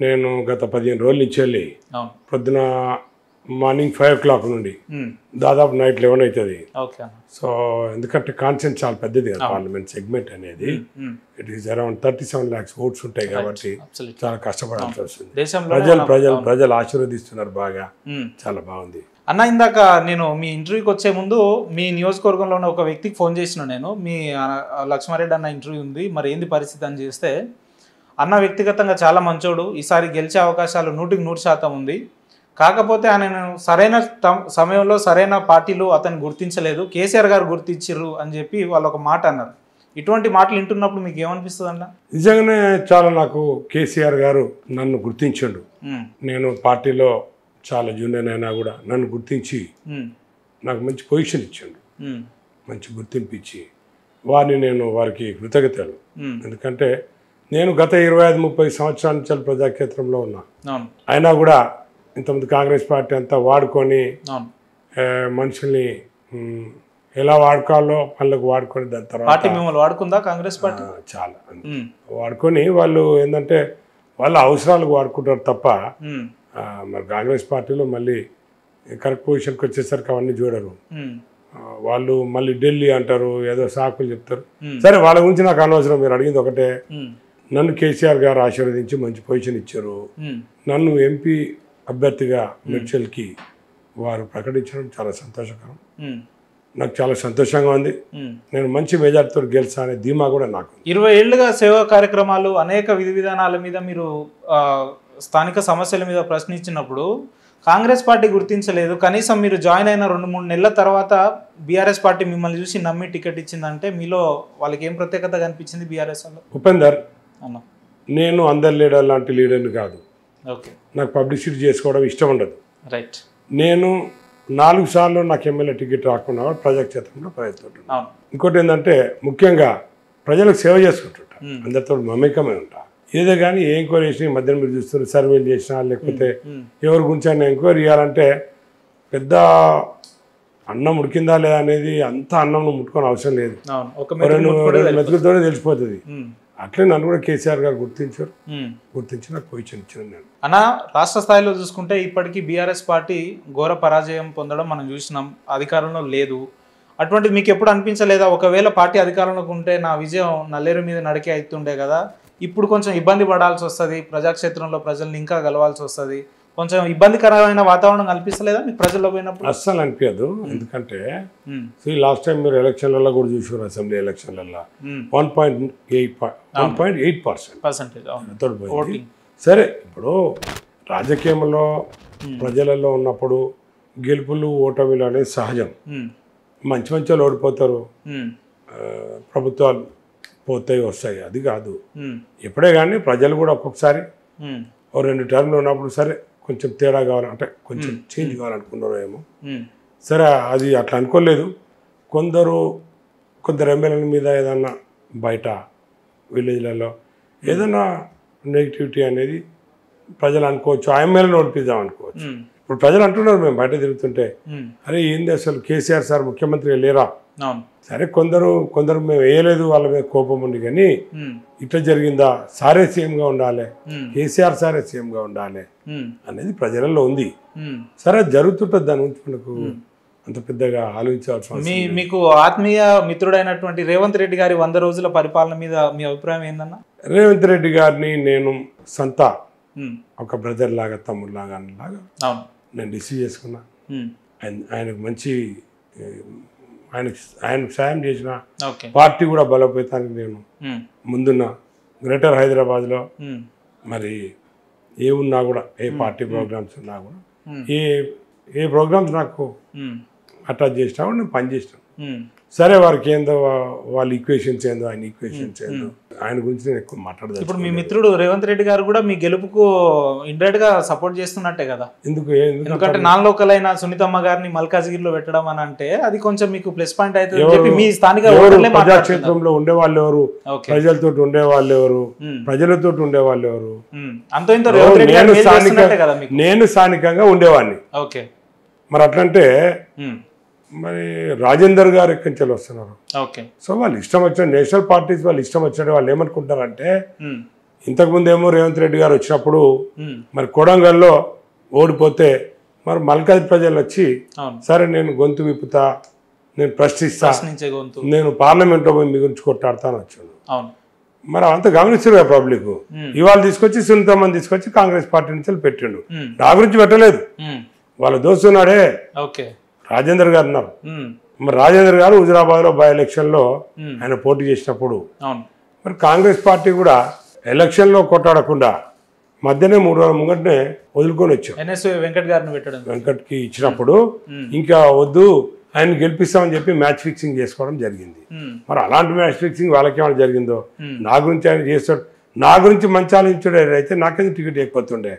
నేను గత 15 రోజుల నుంచి వెళ్ళి పొద్దున మార్నింగ్ 5 o'clock నుండి దాదాపు నైట్ 11 అవుతుంది. సో ఎందుకంటే కాన్సెంట్ చాలా పెద్దది కదా పార్లమెంట్ సెగ్మెంట్ అనేది. It is around 37 lakhs votes ఉంటాయి కాబట్టి చాలా కష్టపడాల్సి వస్తుంది. ప్రజలు ఆశీర్వదిస్తున్నారు బాగా, చాలా బాగుంది. అన్న, ఇందాక నేను మీ ఇంటర్వ్యూకి వచ్చే ముందు మీ నియోజకవర్గంలో ఉన్న ఒక వ్యక్తికి ఫోన్ చేసిన, నేను మీ లక్ష్మారెడ్డి అన్న ఇంటర్వ్యూ ఉంది, మరి ఏంది పరిస్థితి అని చేస్తే, అన్న వ్యక్తిగతంగా చాలా మంచోడు, ఈసారి గెలిచే అవకాశాలు 100% ఉంది, కాకపోతే ఆయన సరైన సమయంలో సరైన పార్టీలు అతను గుర్తించలేదు, కేసీఆర్ గారు గుర్తించారు అని చెప్పి వాళ్ళు ఒక మాట అన్నారు. ఇటువంటి మాటలు వింటున్నప్పుడు మీకు ఏమనిపిస్తుంది అన్న? నిజంగానే చాలా నాకు కేసీఆర్ గారు నన్ను గుర్తించాడు. నేను పార్టీలో చాలా జూనియర్ అయినా కూడా నన్ను గుర్తించి నాకు మంచి పొజిషన్ ఇచ్చాడు, మంచి గుర్తింపు ఇచ్చి వారికి కృతజ్ఞతలు. ఎందుకంటే నేను గత 25-30 సంవత్సరాల నుంచి ప్రజాక్షేత్రంలో ఉన్నా. అయినా కూడా ఇంతమంది కాంగ్రెస్ పార్టీ అంతా వాడుకొని మనుషుల్ని ఎలా వాడుకోవాలో వాళ్ళకు వాడుకొని దాని తర్వాత వాడుకుందా కాంగ్రెస్ పార్టీ చాలా వాడుకొని వాళ్ళు ఏంటంటే వాళ్ళ అవసరాలకు వాడుకుంటారు తప్ప మరి కాంగ్రెస్ పార్టీలో మళ్ళీ కరెక్ట్ పొజిషన్కి వచ్చేసరికి అవన్నీ చూడరు. వాళ్ళు మళ్ళీ ఢిల్లీ అంటారు, ఏదో సాకులు చెప్తారు. సరే, వాళ్ళ గురించి నాకు అనవసరం. మీరు అడిగింది ఒకటే, నన్ను కేసీఆర్ గారు ఆశీర్వదించి మంచి పొజిషన్ ఇచ్చారు. నన్ను ఎంపీ అభ్యర్థిగా మెడ్చల్కి వారు ప్రకటించడం చాలా సంతోషకరం. నాకు చాలా సంతోషంగా ఉంది. నేను మంచి మెజార్టీతో గెలిచా అనే ధీమా కూడా నాకు. 20 ఏళ్లుగా సేవా కార్యక్రమాలు, అనేక విధి విధానాల మీద మీరు స్థానిక సమస్యల మీద ప్రశ్నించినప్పుడు కాంగ్రెస్ పార్టీ గుర్తించలేదు. కనీసం మీరు జాయిన్ అయిన 2-3 నెలల తర్వాత బీఆర్ఎస్ పార్టీ మిమ్మల్ని చూసి నమ్మి టికెట్ ఇచ్చిందంటే మీలో వాళ్ళకి ఏం ప్రత్యేకత కనిపించింది బీఆర్ఎస్ వల్ల? ఉపేందర్, నేను అందరి లీడర్ లాంటి లీడర్ని కాదు. నాకు పబ్లిసిటీ చేసుకోవడం ఇష్టం ఉండదు. రైట్. నేను 4 సార్లు నాకు ఎమ్మెల్యే టికెట్ రాకుండా ప్రజాక్షేత్రంలో ప్రయత్నిస్తుంటా. ఇంకోటి ఏంటంటే ముఖ్యంగా ప్రజలకు సేవ చేసుకుంటుంటా, అందరితో మమేకమై ఉంటా. ఏదో కానీ ఏ ఎంక్వైరీ చేసిన మధ్యలో మీరు చూస్తున్నారు, సర్వేలు చేసినా లేకపోతే ఎవరి గురించి అయినా ఎంక్వైరీ చేయాలంటే పెద్ద అన్నం ఉడికిందా లేదా అనేది అంత అన్నం ముట్టుకొని అవసరం లేదు, 2 మెతుకులతోనే తెలిసిపోతుంది. అట్లే నన్ను కూడా కేసీఆర్ గారు గుర్తించి నాకు పొజిషన్ ఇచ్చాను. నేను అన్న, రాష్ట్ర స్థాయిలో చూసుకుంటే ఇప్పటికీ బీఆర్ఎస్ పార్టీ ఘోర పరాజయం పొందడం మనం చూసినాం, అధికారంలో లేదు. అటువంటిది మీకు ఎప్పుడు అనిపించలేదా, ఒకవేళ పార్టీ అధికారంలోకి ఉంటే నా విజయం నల్లేరు మీద నడికే అవుతుండే కదా, ఇప్పుడు కొంచెం ఇబ్బంది పడాల్సి వస్తుంది, ప్రజాక్షేత్రంలో ప్రజల్ని ఇంకా గెలవాల్సి వస్తుంది, కొంచెం ఇబ్బందికరమైన వాతావరణం కనిపిస్తలేదా మీకు ప్రజల్లో పోయినప్పుడు? అస్సలు అనిపించదు. ఎందుకంటే లాస్ట్ టైం మీరు ఎలక్షన్లలో కూడా చూసారు, అసెంబ్లీ ఎలక్షన్లలో 1.8%. సరే, ఇప్పుడు రాజకీయంలో ప్రజలలో ఉన్నప్పుడు గెలుపులు ఓటమిలు అనేది సహజం. మంచి వాళ్ళు ఓడిపోతారు, ప్రభుత్వాలు పోతాయి వస్తాయి, అది కాదు. ఎప్పుడే కానీ ప్రజలు కూడా ఒక్కొక్కసారి 2 టర్మ్లు ఉన్నప్పుడు సరే కొంచెం తేడా కావాలంటే కొంచెం చేంజ్ కావాలనుకున్నారు ఏమో. సరే, అది అట్లా అనుకోలేదు. కొందరు ఎమ్మెల్యేల మీద ఏదన్నా బయట విలేజ్లలో ఏదైనా నెగిటివిటీ అనేది ప్రజలు అనుకోవచ్చు, ఆ ఎమ్మెల్యేని ఓడిపిద్దాం అనుకోవచ్చు. ఇప్పుడు ప్రజలు అంటున్నారు మేము బయట తిరుగుతుంటే, అరే ఏంది అసలు కేసీఆర్ సార్ ముఖ్యమంత్రిగా లేరా? సరే, కొందరు మేము వేయలేదు, వాళ్ళ మీద కోపం ఉంది, కానీ ఇట్లా జరిగిందా, సారే సీఎంగా ఉండాలి, కేసీఆర్ సారే సీఎంగా ఉండాలి అనేది ప్రజలలో ఉంది. సరే, జరుగుతుంటుంది, దాని గురించి మనకు అంత పెద్దగా ఆలోచించాల్సి. మీకు ఆత్మీయ మిత్రుడైనటువంటి రేవంత్ రెడ్డి గారి 100 రోజుల పరిపాలన మీద మీ అభిప్రాయం ఏందన్నా? రేవంత్ రెడ్డి గారిని నేను సొంత ఒక బ్రదర్ లాగా, తమ్ముడు లాగా నేను రిసీవ్ చేసుకున్నా. ఆయనకు మంచి ఆయనకు సాయం చేసిన పార్టీ కూడా బలోపేతానికి నేను ముందున్న గ్రేటర్ హైదరాబాద్లో మరి ఏమున్నా కూడా, ఏ పార్టీ ప్రోగ్రామ్స్ ఉన్నా కూడా, ఏ ప్రోగ్రామ్స్ నాకు అటాచ్ చేసినా కూడా నేను పనిచేసినాను. సరే, వారికి ఏందో వాళ్ళ ఈక్వేషన్స్ ఏందో, ఆయన ఈక్వేషన్స్ ఏందో, ఆయన గురించి నేను ఎక్కువ మాట్లాడదాను. ఇప్పుడు మీ మిత్రుడు రేవంత్ రెడ్డి గారు కూడా మీ గెలుపుకు ఇండైరెక్ట్ గా సపోర్ట్ చేస్తున్నట్టే కదా? ఎందుకంటే నాన్ లోకల్ అయిన సునీతమ్మ గారిని మల్కాజ్గిరిలో పెట్టడం అని అంటే అది కొంచెం మీకు ప్లస్ పాయింట్ అవుతుంది. మీ స్థానిక ప్రజాక్షేత్రంలో ఉండేవాళ్ళు ఎవరు, ప్రజలతో ఉండేవాళ్ళు ఎవరు, ప్రజలతో ఉండేవాళ్ళు ఎవరు? అంత ఇంత రేవంత్ రెడ్డి గారు చేస్తున్నట్టే కదా మీకు? నేను స్థానికంగా ఉండేవాడిని. మరి అట్లంటే మరి రాజేందర్ గారు ఎక్కడి నుంచి వస్తున్నారు. సో వాళ్ళు ఇష్టం వచ్చిన నేషనల్ పార్టీస్ వాళ్ళు ఇష్టం వచ్చినట్టు వాళ్ళు ఏమనుకుంటారంటే ఇంతకుముందేమో రేవంత్ రెడ్డి గారు వచ్చినప్పుడు మరి కొడంగల్లో ఓడిపోతే మరి మల్కాజ్ ప్రజలు వచ్చి సరే నేను గొంతు విప్పుతా, నేను ప్రశ్నిస్తా, నేను పార్లమెంట్లో పోయి మీ గురించి కొట్టాడతాను వచ్చాడు. మరి అంత గమనిస్తారు కదా పబ్లిక్. ఇవాళ తీసుకొచ్చి సునీతమ్మని తీసుకొచ్చి కాంగ్రెస్ పార్టీ నుంచి పెట్టిండు. నా గురించి పెట్టలేదు, వాళ్ళ దోస్తున్నాడే రాజేందర్ గారు ఉన్నారు. మరి రాజేందర్ గారు హుజురాబాద్లో బై ఎలక్షన్లో ఆయన పోటీ చేసినప్పుడు మరి కాంగ్రెస్ పార్టీ కూడా ఎలక్షన్లో కొట్టాడకుండా మధ్యనే 3 రోజుల ముంగటనే వదులుకొని వచ్చాం. వెంకట్కి ఇచ్చినప్పుడు ఇంకా వద్దు ఆయన గెలిపిస్తామని చెప్పి మ్యాచ్ ఫిక్సింగ్ చేసుకోవడం జరిగింది. మరి అలాంటి మ్యాచ్ ఫిక్సింగ్ వాళ్ళకేమైనా జరిగిందో, నా గురించి ఆయన చేస్తాడు, నా గురించి మంచి ఆలోచించాడు అయితే నాకేందుకు టికెట్ ఇవ్వకపోతుండే.